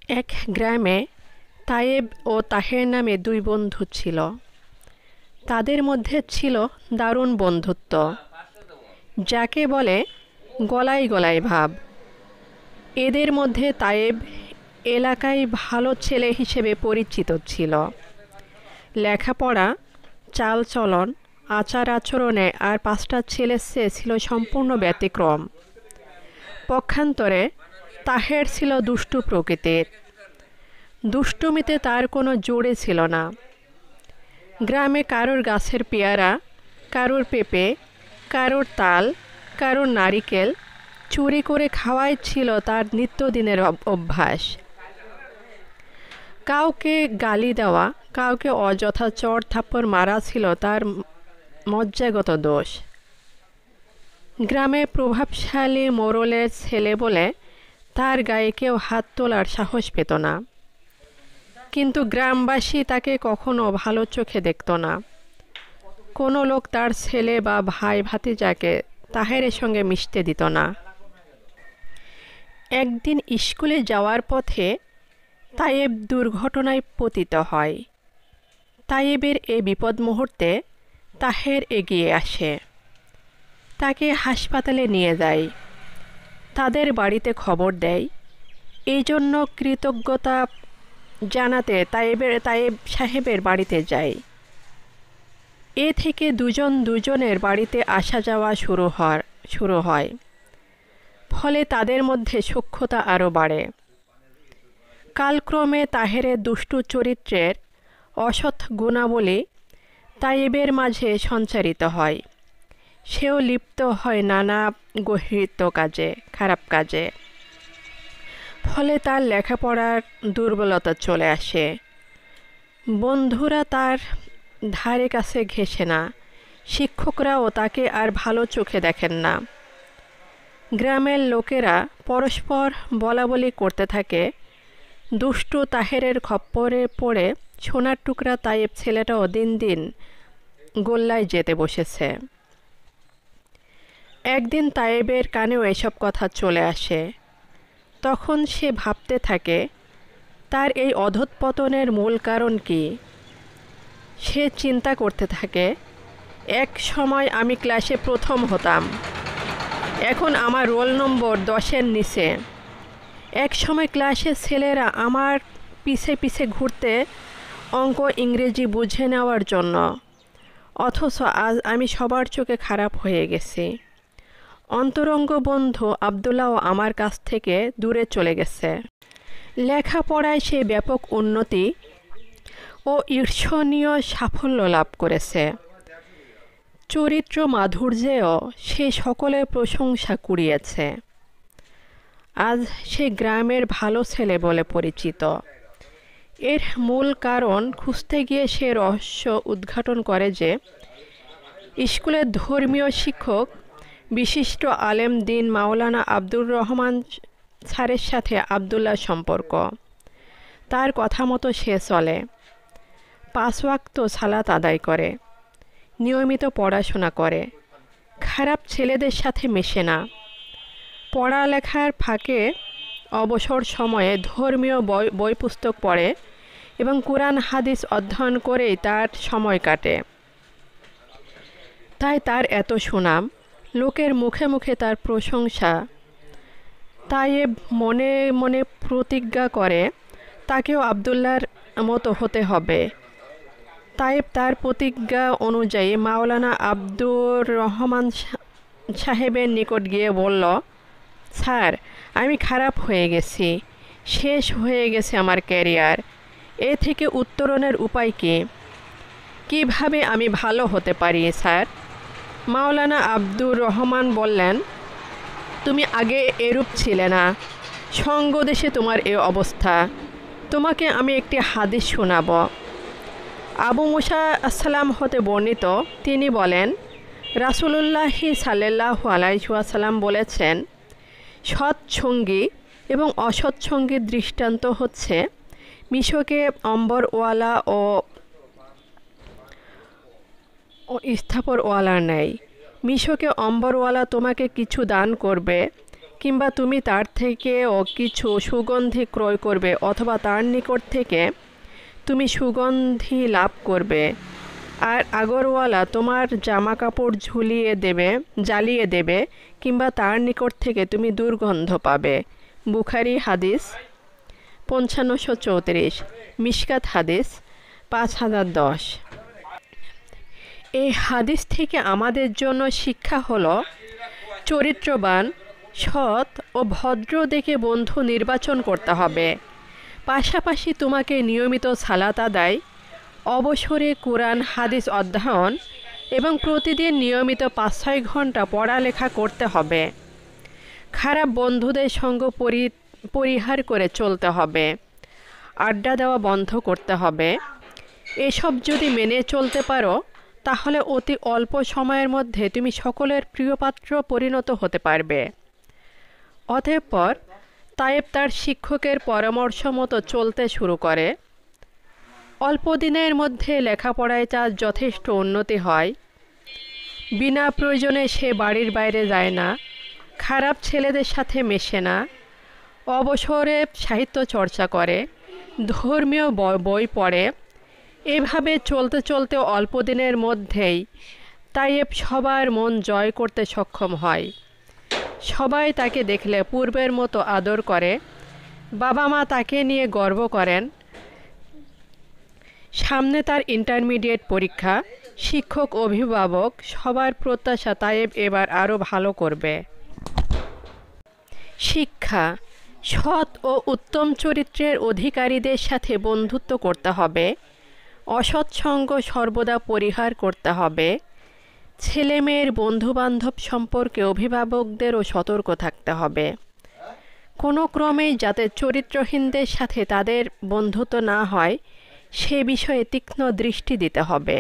এক গ্রামে তায়েব ও তাহের নামে দুই বন্ধু ছিল। তাদের মধ্যে ছিল দারুণ বন্ধুত্ব, যাকে বলে গলায় গলায় ভাব। এদের মধ্যে তায়েব এলাকায় ভালো ছেলে হিসেবে পরিচিত ছিল। লেখাপড়া, চালচলন, আচার আচরণে আর পাঁচটা ছেলের চেয়ে ছিল সম্পূর্ণ ব্যতিক্রম। পক্ষান্তরে তাহের ছিল দুষ্টু প্রকৃতির। দুষ্টুমিতে তার কোনো জোরে ছিল না। গ্রামে কারোর গাছের পেয়ারা, কারোর পেঁপে, কারোর তাল, কারোর নারিকেল চুরি করে খাওয়াই ছিল তার নিত্যদিনের অভ্যাস। কাউকে গালি দেওয়া, কাউকে অযথা চড় থাপ্পড় মারা ছিল তার মজ্জাগত দোষ। গ্রামে প্রভাবশালী মোড়লের ছেলে বলে তার গায়ে কেউ হাত তোলার সাহস পেত না। কিন্তু গ্রামবাসী তাকে কখনো ভালো চোখে দেখত না। কোনো লোক তার ছেলে বা ভাই ভাতিজাকে তাহেরের সঙ্গে মিশতে দিত না। একদিন স্কুলে যাওয়ার পথে তায়েব দুর্ঘটনায় পতিত হয়। তায়েবের এই বিপদ মুহূর্তে তাহের এগিয়ে আসে, তাকে হাসপাতালে নিয়ে যায়, তাদের বাড়িতে খবর দেয়। এই জন্য কৃতজ্ঞতা জানাতে তায়েব সাহেবের বাড়িতে যায়। এ থেকে দুজনের বাড়িতে আসা যাওয়া শুরু হয়। ফলে তাদের মধ্যে সখ্যতা আরও বাড়ে। কালক্রমে তাহেরের দুষ্টু চরিত্রের অসৎ গুণাবলী তায়েবের মাঝে সঞ্চারিত হয়। সেও লিপ্ত হয় নানা গহীত কাজে, খারাপ কাজে। ফলে তার লেখাপড়ার দুর্বলতা চলে আসে। বন্ধুরা তার ধারে কাছে ঘেঁষে না, শিক্ষকরাও তাকে আর ভালো চোখে দেখেন না। গ্রামের লোকেরা পরস্পর বলাবলি করতে থাকে, দুষ্টু তাহেরের খপ্পরে পড়ে সোনার টুকরা তায়েব ছেলেটাও দিন দিন গোল্লায় যেতে বসেছে। একদিন তায়েবের কানেও এসব কথা চলে আসে। তখন সে ভাবতে থাকে, তার এই অধঃপতনের মূল কারণ কি। সে চিন্তা করতে থাকে, এক সময় আমি ক্লাসে প্রথম হতাম, এখন আমার রোল নম্বর 10-এর নিচে। এক সময় ক্লাসের ছেলেরা আমার পিছে পিছে ঘুরতে অঙ্ক ইংরেজি বুঝে নেওয়ার জন্য, অথচ আজ আমি সবার চোখে খারাপ হয়ে গেছি। অন্তরঙ্গ বন্ধু আবদুল্লাও আমার কাছ থেকে দূরে চলে গেছে। লেখাপড়ায় সে ব্যাপক উন্নতি ও ঈর্ষণীয় সাফল্য লাভ করেছে। চরিত্র মাধুর্যেও সে সকলের প্রশংসা কুড়িয়েছে। আজ সে গ্রামের ভালো ছেলে বলে পরিচিত। এর মূল কারণ খুঁজতে গিয়ে সে রহস্য উদ্ঘাটন করে যে স্কুলের ধর্মীয় শিক্ষক বিশিষ্ট আলেম দিন মাওলানা আব্দুর রহমান স্যারের সাথে আবদুল্লাহর সম্পর্ক। তার কথা মতো সে চলে, 5 ওয়াক্ত সালাত আদায় করে, নিয়মিত পড়াশোনা করে, খারাপ ছেলেদের সাথে মেশে না। পড়ালেখার ফাঁকে অবসর সময়ে ধর্মীয় বই পুস্তক পড়ে এবং কোরআন হাদিস অধ্যয়ন করেই তার সময় কাটে। তাই তার এত সুনাম, লোকের মুখে মুখে তার প্রশংসা। তায়েব মনে মনে প্রতিজ্ঞা করে, তাকেও আবদুল্লাহর মতো হতে হবে। তায়েব তার প্রতিজ্ঞা অনুযায়ী মাওলানা আব্দুর রহমান সাহেবের নিকট গিয়ে বলল, স্যার, আমি খারাপ হয়ে গেছি, শেষ হয়ে গেছে আমার ক্যারিয়ার। এ থেকে উত্তরণের উপায় কী? কিভাবে আমি ভালো হতে পারি স্যার? মাওলানা আব্দুর রহমান বললেন, তুমি আগে এরূপ ছিলে না, সঙ্গদেশে তোমার এ অবস্থা। তোমাকে আমি একটি হাদিস শোনাব। আবু মুসা আসসালাম হতে বর্ণিত, তিনি বলেন, রাসূলুল্লাহি সাল্লাল্লাহু আলাইহি ওয়াসাল্লাম বলেছেন, সৎসঙ্গী এবং অসৎসঙ্গীর দৃষ্টান্ত হচ্ছে মিশকে অম্বরওয়ালা ও স্থাপরওয়ালার ন্যায়। মিশকে অম্বরওয়ালা তোমাকে কিছু দান করবে, কিংবা তুমি তার থেকেও কিছু সুগন্ধি ক্রয় করবে, অথবা তার নিকট থেকে তুমি সুগন্ধি লাভ করবে। আর আগরওয়ালা তোমার জামা কাপড় জ্বালিয়ে দেবে, কিংবা তার নিকট থেকে তুমি দুর্গন্ধ পাবে। বুখারী হাদিস 5534, মিশকাত হাদিস 5010। এই হাদিস থেকে আমাদের জন্য শিক্ষা হলো, চরিত্রবান, সৎ ও ভদ্র দেখে বন্ধু নির্বাচন করতে হবে। পাশাপাশি তোমাকে নিয়মিত সালাত আদায়, অবসরে কোরআন হাদিস অধ্যয়ন এবং প্রতিদিন নিয়মিত 5-6 ঘন্টা পড়ালেখা করতে হবে। খারাপ বন্ধুদের সঙ্গ পরিহার করে চলতে হবে। আড্ডা দেওয়া বন্ধ করতে হবে। এসব যদি মেনে চলতে পারো, তাহলে অতি অল্প সময়ের মধ্যে তুমি সকলের প্রিয়পাত্র পরিণত হতে পারবে। অতঃপর তায়েব তার শিক্ষকের পরামর্শ মতো চলতে শুরু করে। অল্প দিনের মধ্যে লেখাপড়ায় তার যথেষ্ট উন্নতি হয়। বিনা প্রয়োজনে সে বাড়ির বাইরে যায় না, খারাপ ছেলেদের সাথে মেশে না, অবসরে সাহিত্য চর্চা করে, ধর্মীয় বই পড়ে। এভাবে চলতে চলতে অল্প দিনের মধ্যেই তায়েব সবার মন জয় করতে সক্ষম হয়। সবাই তাকে দেখলে পূর্বের মতো আদর করে। বাবা মা তাকে নিয়ে গর্ব করেন। সামনে তার ইন্টারমিডিয়েট পরীক্ষা। শিক্ষক, অভিভাবক সবার প্রত্যাশা তায়েব এবার আরও ভালো করবে। শিক্ষা: সৎ ও উত্তম চরিত্রের অধিকারীদের সাথে বন্ধুত্ব করতে হবে। অসৎ সঙ্গ সর্বদা পরিহার করতে হবে। ছেলেমেয়ের বন্ধুবান্ধব সম্পর্কে অভিভাবকদেরও সতর্ক থাকতে হবে। কোনো ক্রমেই যাতে চরিত্রহীনদের সাথে তাদের বন্ধুত্ব না হয়, সে বিষয়ে তীক্ষ্ণ দৃষ্টি দিতে হবে।